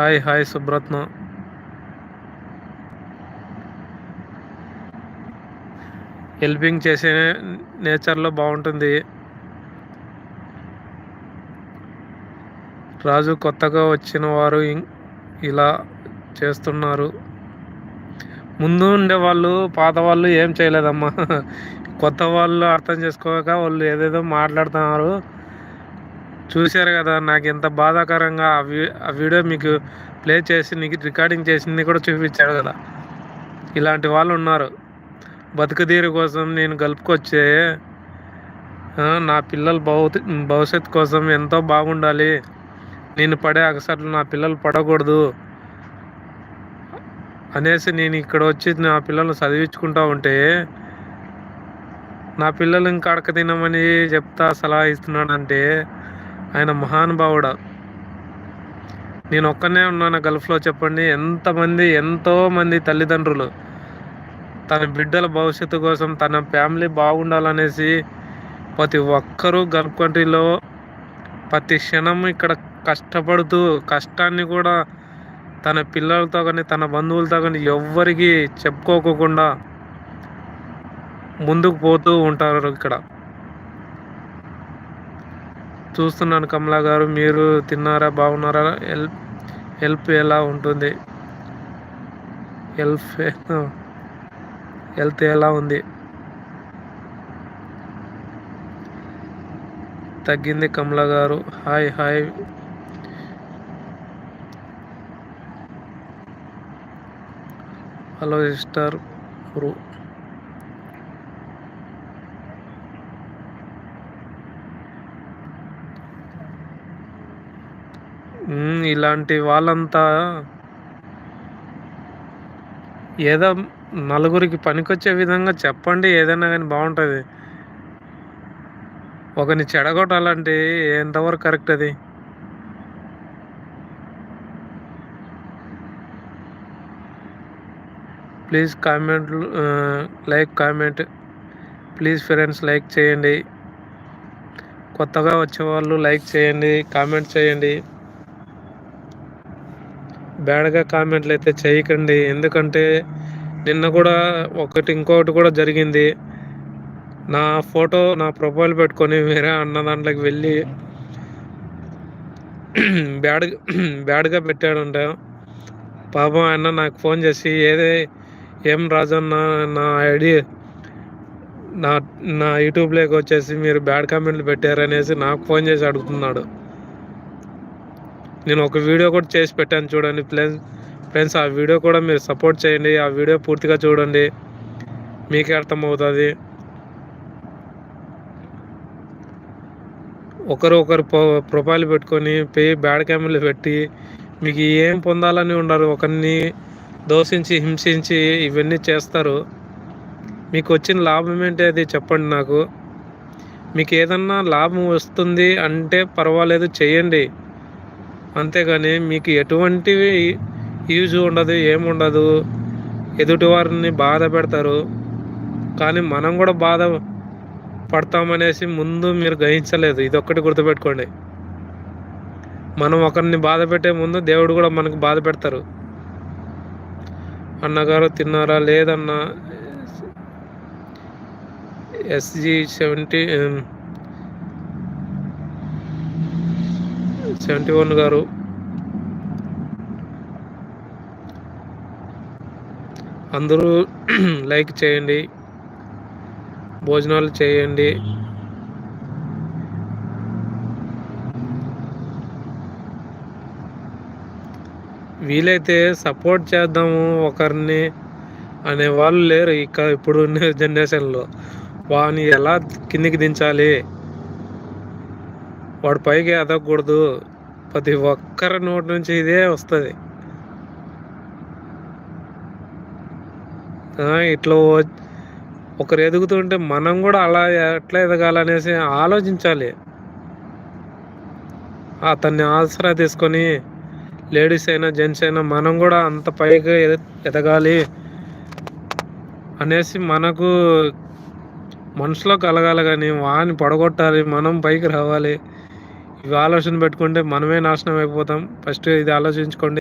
Hi సుబ్రత్న. Helping చేసే నేచర్లో బాగుంటుంది. రాజు కొత్తగా వచ్చిన వారు ఇలా చేస్తున్నారు. ముందు ఉండే వాళ్ళు పాత వాళ్ళు ఏం చేయలేదమ్మా. కొత్త వాళ్ళు అర్థం చేసుకోక వాళ్ళు ఏదేదో మాట్లాడుతున్నారు. చూశారు కదా, నాకు ఎంత బాధాకరంగా ఆ వీడియో మీకు ప్లే చేసి నీకు రికార్డింగ్ చేసింది కూడా చూపించాడు కదా. ఇలాంటి వాళ్ళు ఉన్నారు. బతుకుదీరు కోసం నేను గలుపుకొచ్చే నా పిల్లల భవిష్యత్తు కోసం ఎంతో బాగుండాలి, నేను పడే అగసట్లు నా పిల్లలు పడకూడదు అనేసి నేను ఇక్కడ వచ్చి నా పిల్లల్ని చదివించుకుంటా ఉంటే నా పిల్లలు ఇంకా అడక తినమని చెప్తా సలహా ఇస్తున్నాడంటే ఆయన మహానుభావుడు. నేను ఒక్కనే ఉన్నాను గల్ఫ్లో. చెప్పండి, ఎంతోమంది తల్లిదండ్రులు తన బిడ్డల భవిష్యత్తు కోసం తన ఫ్యామిలీ బాగుండాలనేసి ప్రతి ఒక్కరూ గల్ఫ్ కంట్రీలో ప్రతి క్షణం ఇక్కడ కష్టపడుతూ కష్టాన్ని కూడా తన పిల్లలతో కానీ తన బంధువులతో కానీ ఎవ్వరికి చెప్పుకోకుండా ముందుకు పోతూ ఉంటారు. ఇక్కడ చూస్తున్నాను. కమలా గారు, మీరు తిన్నారా, బాగున్నారా? హెల్త్ ఎలా ఉంటుంది? హెల్త్ ఎలా ఉంది? తగ్గింది కమలా గారు. హాయ్. Hello sister. ఇలాంటి వాళ్ళంతా ఏదో నలుగురికి పనికొచ్చే విధంగా చెప్పండి, ఏదైనా కానీ బాగుంటుంది. ఒకరిని చెడగొట్టాలంటే ఎంతవరకు కరెక్ట్ అది? Please comment please friends, like చేయండి. కొత్తగా వచ్చేవాళ్ళు లైక్ చేయండి, కామెంట్ చేయండి. బ్యాడ్గా కామెంట్లు అయితే చేయకండి. ఎందుకంటే నిన్న కూడా ఇంకొకటి కూడా జరిగింది. నా ఫోటో నా ప్రొఫైల్ పెట్టుకొని వేరే అన్న దాంట్లోకి వెళ్ళి బ్యాడ్గా పెట్టాడంట. పాపం ఆయన నాకు ఫోన్ చేసి ఏం రాజన్న, నా ఐడి నా యూట్యూబ్లోకి వచ్చేసి మీరు బ్యాడ్ కామెంట్లు పెట్టారనేసి నాకు ఫోన్ చేసి అడుగుతున్నాడు. నేను ఒక వీడియో కూడా చేసి పెట్టాను, చూడండి ఫ్రెండ్స్. ఆ వీడియో కూడా మీరు సపోర్ట్ చేయండి. ఆ వీడియో పూర్తిగా చూడండి, మీకే అర్థమవుతుంది. ఒకరు ప్రొఫైల్ పెట్టుకొని బ్యాడ్ కామెంట్లు పెట్టి మీకు ఏం పొందాలని ఉండరు. ఒకరిని దోషించి హింసించి ఇవన్నీ చేస్తారు. మీకు వచ్చిన లాభం ఏంటి అది చెప్పండి నాకు. మీకు ఏదన్నా లాభం వస్తుంది అంటే పర్వాలేదు, చేయండి. అంతేగాని మీకు ఎటువంటి యూజ్ ఉండదు, ఏముండదు. ఎదుటి వారిని బాధ పెడతారు, కానీ మనం కూడా బాధ పడతామనేసి ముందు మీరు గ్రహించలేదు. ఇది ఒక్కటి గుర్తుపెట్టుకోండి. మనం ఒకరిని బాధ పెట్టే ముందు దేవుడు కూడా మనకు బాధ పెడతారు. అన్నగారు తిన్నారా? లేదన్నా. SG 71 గారు, అందరూ లైక్ చేయండి, భోజనాలు చేయండి. వీలైతే సపోర్ట్ చేద్దాము ఒకరిని అనే వాళ్ళు లేరు ఇప్పుడు జనరేషన్లో. వాడిని ఎలా కిందికి దించాలి, వాడు పైకి ఎదగకూడదు, ప్రతి ఒక్కరి నోటి నుంచి ఇదే వస్తుంది. ఇట్లా ఒకరు ఎదుగుతుంటే మనం కూడా అలా ఎట్లా ఎదగాలనేసి ఆలోచించాలి. అతన్ని ఆసరా తీసుకొని లేడీస్ అయినా జెంట్స్ అయినా మనం కూడా అంత పైగా ఎదగాలి అనేసి మనకు మనసులో కలగాలి. కానీ వాడిని పడగొట్టాలి, మనం పైకి రావాలి, ఇవి ఆలోచన పెట్టుకుంటే మనమే నాశనం అయిపోతాం. ఫస్ట్ ఇది ఆలోచించుకోండి.